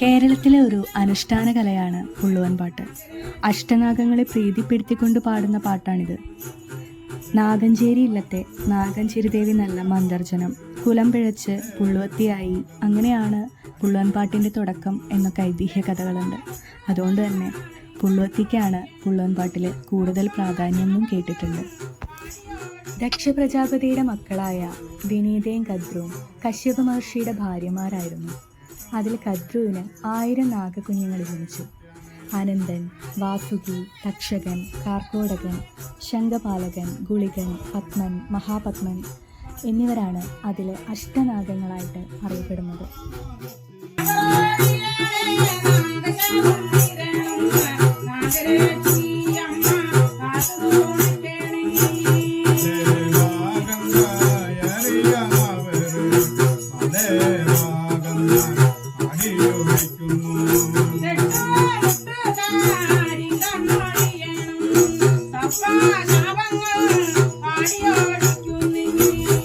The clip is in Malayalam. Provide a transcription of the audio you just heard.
കേരളത്തിലെ ഒരു അനുഷ്ഠാന കലയാണ് പുള്ളുവൻ പാട്ട്. അഷ്ടനാഗങ്ങളെ പ്രീതിപ്പെടുത്തിക്കൊണ്ട് പാടുന്ന പാട്ടാണിത്. നാഗഞ്ചേരി ഇല്ലത്തെ നാഗഞ്ചേരി ദേവി നല്ല മന്ദർജനം കുലം പിഴച്ച് പുള്ളുവത്തിയായി, അങ്ങനെയാണ് പുള്ളുവൻ പാട്ടിൻ്റെ തുടക്കം എന്നൊക്കെ ഐതിഹ്യ കഥകളുണ്ട്. അതുകൊണ്ട് തന്നെ പുള്ളുവത്തിക്കാണ് പുള്ളുവൻ പാട്ടിൽ കൂടുതൽ പ്രാധാന്യമെന്നും കേട്ടിട്ടുണ്ട്. ദക്ഷ പ്രജാപതിയുടെ മക്കളായ വിനീതയും കദ്രുവും കശ്യപ മഹർഷിയുടെ ഭാര്യമാരായിരുന്നു. അതിൽ കദ്രുവിന് 1000 നാഗകുഞ്ഞുങ്ങൾ ജനിച്ചു. അനന്തൻ, വാസുകി, തക്ഷകൻ, കാർക്കോടകൻ, ശംഖപാലകൻ, ഗുളികൻ, പത്മൻ, മഹാപത്മൻ എന്നിവരാണ് അതിലെ അഷ്ടനാഗങ്ങളായിട്ട് അറിയപ്പെടുന്നത്. അടിയൊഴിക്കുന്നു